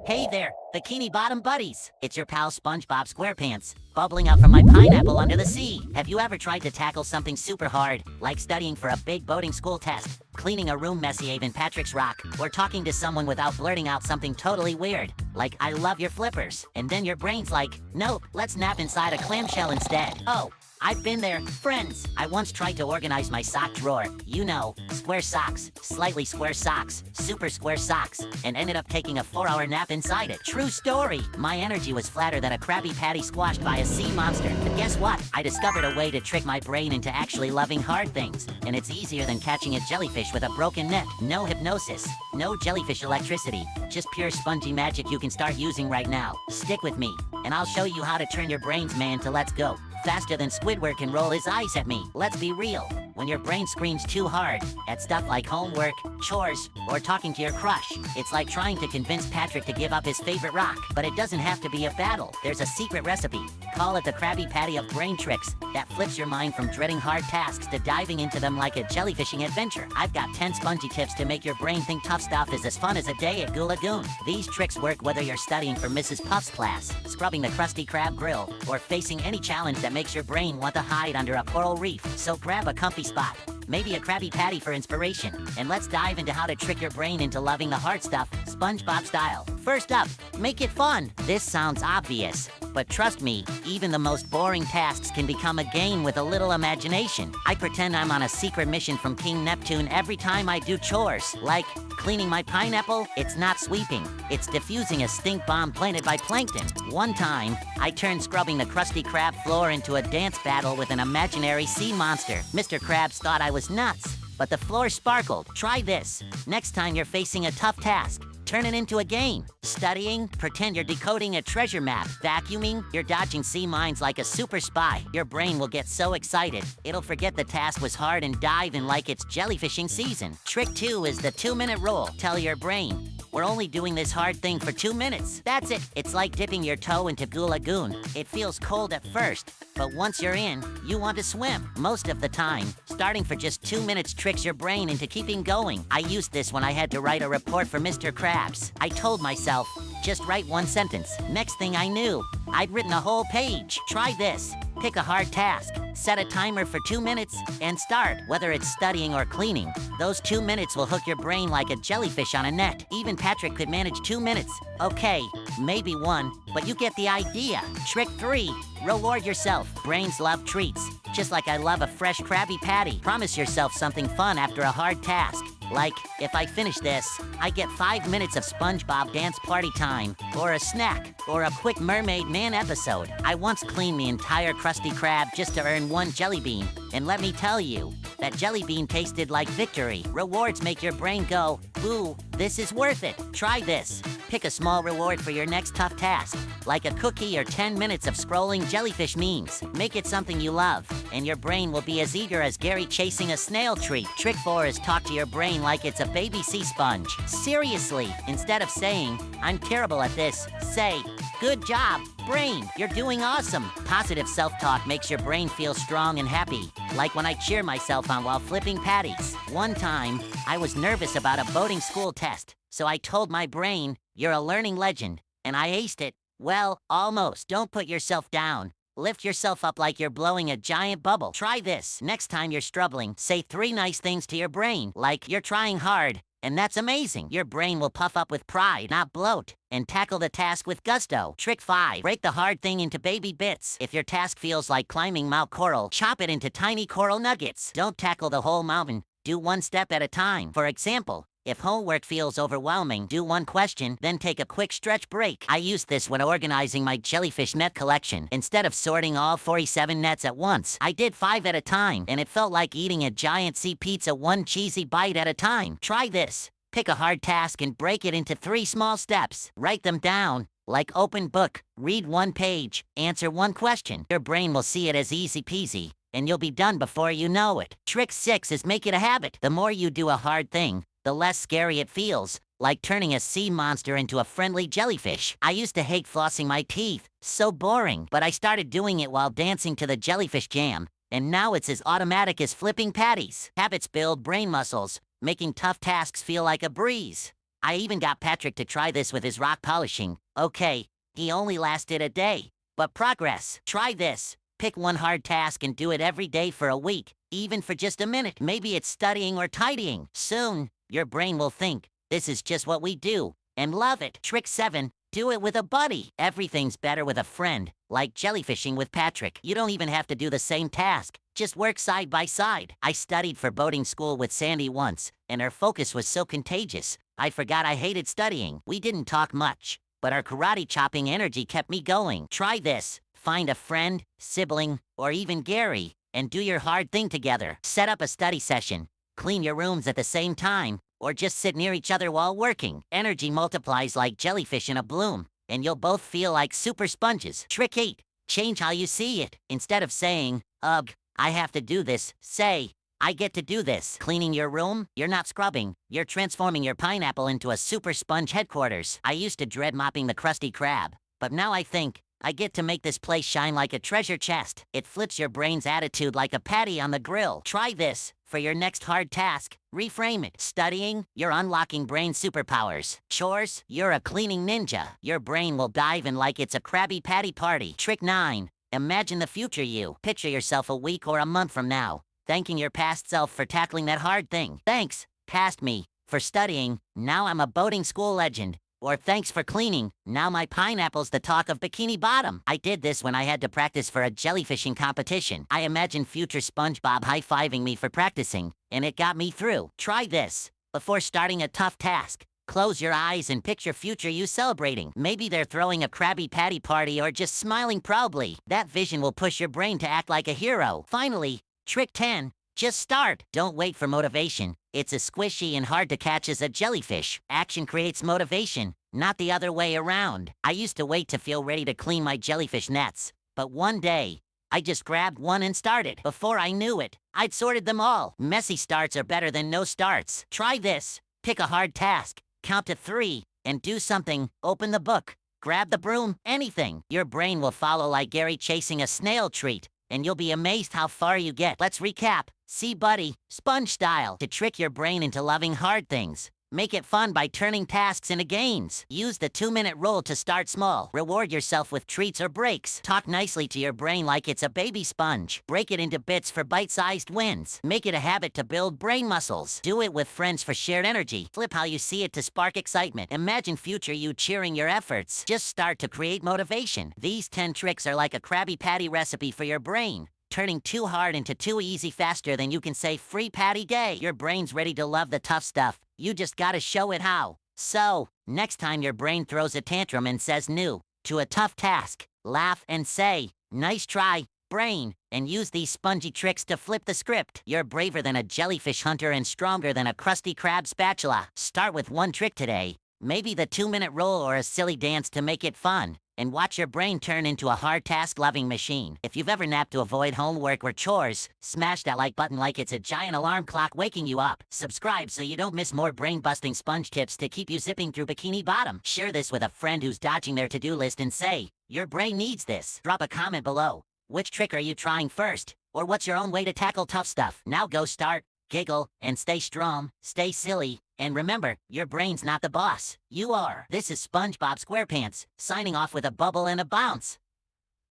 Hey there, Bikini Bottom Buddies! It's your pal SpongeBob SquarePants, bubbling up from my pineapple under the sea. Have you ever tried to tackle something super hard, like studying for a big boating school test, cleaning a room messy in Patrick's Rock, or talking to someone without blurting out something totally weird, like "I love your flippers," and then your brain's like, "Nope, let's nap inside a clamshell instead." Oh, I've been there, friends. I once tried to organize my sock drawer. You know, square socks, slightly square socks, super square socks, and ended up taking a 4-hour nap inside it. True story. My energy was flatter than a Krabby Patty squashed by a sea monster. But guess what? I discovered a way to trick my brain into actually loving hard things. And it's easier than catching a jellyfish with a broken net. No hypnosis, no jellyfish electricity, just pure spongy magic you can start using right now. Stick with me, and I'll show you how to turn your brain's man to let's go. Faster than Squidward can roll his eyes at me. Let's be real. When your brain screams too hard at stuff like homework, chores, or talking to your crush, it's like trying to convince Patrick to give up his favorite rock. But it doesn't have to be a battle. There's a secret recipe. Call it the Krabby Patty of brain tricks that flips your mind from dreading hard tasks to diving into them like a jellyfishing adventure. I've got 10 spongy tips to make your brain think tough stuff is as fun as a day at Goo Lagoon. These tricks work whether you're studying for Mrs. Puff's class, scrubbing the Krusty Krab grill, or facing any challenge that makes your brain want to hide under a coral reef. So grab a comfy spot, maybe a Krabby Patty for inspiration, and let's dive into how to trick your brain into loving the hard stuff, SpongeBob style. First up, make it fun. This sounds obvious, but trust me, even the most boring tasks can become a game with a little imagination. I pretend I'm on a secret mission from King Neptune every time I do chores, like cleaning my pineapple. It's not sweeping, it's diffusing a stink bomb planted by plankton. One time, I turned scrubbing the Krusty Krab floor into a dance battle with an imaginary sea monster. Mr. Krabs thought I was nuts, but the floor sparkled. Try this. Next time you're facing a tough task, turn it into a game. Studying, pretend you're decoding a treasure map. Vacuuming, you're dodging sea mines like a super spy. Your brain will get so excited, it'll forget the task was hard and dive in like it's jellyfishing season. Trick 2 is the 2-minute rule. Tell your brain, we're only doing this hard thing for 2 minutes. That's it. It's like dipping your toe into Goo Lagoon. It feels cold at first, but once you're in, you want to swim. Most of the time, starting for just 2 minutes tricks your brain into keeping going. I used this when I had to write a report for Mr. Krabs. I told myself, just write one sentence. Next thing I knew, I'd written a whole page. Try this. Pick a hard task, set a timer for 2 minutes, and start. Whether it's studying or cleaning, those 2 minutes will hook your brain like a jellyfish on a net. Even Patrick could manage 2 minutes. Okay, maybe 1, but you get the idea. Trick 3, reward yourself. Brains love treats, just like I love a fresh Krabby Patty. Promise yourself something fun after a hard task. Like, if I finish this, I get 5 minutes of SpongeBob dance party time, or a snack, or a quick Mermaid Man episode. I once cleaned the entire Krusty Krab just to earn 1 jelly bean, and let me tell you, that jelly bean tasted like victory. Rewards make your brain go, ooh, this is worth it. Try this. Pick a small reward for your next tough task, like a cookie or 10 minutes of scrolling jellyfish memes. Make it something you love, and your brain will be as eager as Gary chasing a snail treat. Trick 4 is talk to your brain like it's a baby sea sponge. Seriously, instead of saying, I'm terrible at this, say, good job, brain, you're doing awesome. Positive self-talk makes your brain feel strong and happy, like when I cheer myself on while flipping patties. One time, I was nervous about a boating school test, so I told my brain, you're a learning legend, and I aced it. Well, almost. Don't put yourself down. Lift yourself up like you're blowing a giant bubble. Try this. Next time you're struggling, say 3 nice things to your brain, like you're trying hard, and that's amazing. Your brain will puff up with pride, not bloat, and tackle the task with gusto. Trick 5, break the hard thing into baby bits. If your task feels like climbing Mount Coral, chop it into tiny coral nuggets. Don't tackle the whole mountain. Do 1 step at a time. For example, if homework feels overwhelming, do 1 question, then take a quick stretch break. I used this when organizing my jellyfish net collection. Instead of sorting all 47 nets at once, I did 5 at a time, and it felt like eating a giant sea pizza 1 cheesy bite at a time. Try this. Pick a hard task and break it into 3 small steps. Write them down, like open book, read 1 page, answer 1 question. Your brain will see it as easy peasy, and you'll be done before you know it. Trick 6 is make it a habit. The more you do a hard thing, the less scary it feels, like turning a sea monster into a friendly jellyfish. I used to hate flossing my teeth, so boring, but I started doing it while dancing to the jellyfish jam, and now it's as automatic as flipping patties. Habits build brain muscles, making tough tasks feel like a breeze. I even got Patrick to try this with his rock polishing. Okay, he only lasted a day. But progress. Try this. Pick one hard task and do it every day for a week, even for just a minute. Maybe it's studying or tidying. Soon, your brain will think, this is just what we do, and love it. Trick 7. Do it with a buddy. Everything's better with a friend, like jellyfishing with Patrick. You don't even have to do the same task. Just work side by side. I studied for boating school with Sandy once, and her focus was so contagious, I forgot I hated studying. We didn't talk much, but our karate chopping energy kept me going. Try this. Find a friend, sibling, or even Gary, and do your hard thing together. Set up a study session. Clean your rooms at the same time, or just sit near each other while working. Energy multiplies like jellyfish in a bloom, and you'll both feel like super sponges. Trick 8. Change how you see it. Instead of saying, ugh, I have to do this, say, I get to do this. Cleaning your room? You're not scrubbing. You're transforming your pineapple into a super sponge headquarters. I used to dread mopping the Krusty Krab, but now I think, I get to make this place shine like a treasure chest. It flips your brain's attitude like a patty on the grill. Try this. For your next hard task, reframe it. Studying? You're unlocking brain superpowers. Chores? You're a cleaning ninja. Your brain will dive in like it's a Krabby Patty party. Trick 9. Imagine the future you. Picture yourself a week or a month from now, thanking your past self for tackling that hard thing. Thanks, past me, for studying. Now I'm a boating school legend. Or thanks for cleaning. Now my pineapple's the talk of Bikini Bottom. I did this when I had to practice for a jellyfishing competition. I imagined future SpongeBob high-fiving me for practicing, and it got me through. Try this. Before starting a tough task, close your eyes and picture future you celebrating. Maybe they're throwing a Krabby Patty party or just smiling proudly. That vision will push your brain to act like a hero. Finally, trick 10. Just start. Don't wait for motivation. It's as squishy and hard to catch as a jellyfish. Action creates motivation, not the other way around. I used to wait to feel ready to clean my jellyfish nets, but one day, I just grabbed one and started. Before I knew it, I'd sorted them all. Messy starts are better than no starts. Try this. Pick a hard task, count to 3, and do something. Open the book, grab the broom, anything. Your brain will follow like Gary chasing a snail treat, and you'll be amazed how far you get. Let's recap. See, buddy, sponge style. To trick your brain into loving hard things. Make it fun by turning tasks into games. Use the 2-minute rule to start small. Reward yourself with treats or breaks. Talk nicely to your brain like it's a baby sponge. Break it into bits for bite-sized wins. Make it a habit to build brain muscles. Do it with friends for shared energy. Flip how you see it to spark excitement. Imagine future you cheering your efforts. Just start to create motivation. These 10 tricks are like a Krabby Patty recipe for your brain, turning too hard into too easy faster than you can say free patty day. Your brain's ready to love the tough stuff. You just gotta show it how. So, next time your brain throws a tantrum and says no to a tough task, laugh and say, nice try, brain, and use these spongy tricks to flip the script. You're braver than a jellyfish hunter and stronger than a Krusty Krab spatula. Start with one trick today. Maybe the 2-minute roll or a silly dance to make it fun, and watch your brain turn into a hard task-loving machine. If you've ever napped to avoid homework or chores, smash that like button like it's a giant alarm clock waking you up. Subscribe so you don't miss more brain-busting sponge tips to keep you zipping through Bikini Bottom. Share this with a friend who's dodging their to-do list and say, your brain needs this. Drop a comment below. Which trick are you trying first? Or what's your own way to tackle tough stuff? Now go start, giggle, and stay strong, stay silly. And remember, your brain's not the boss. You are. This is SpongeBob SquarePants, signing off with a bubble and a bounce.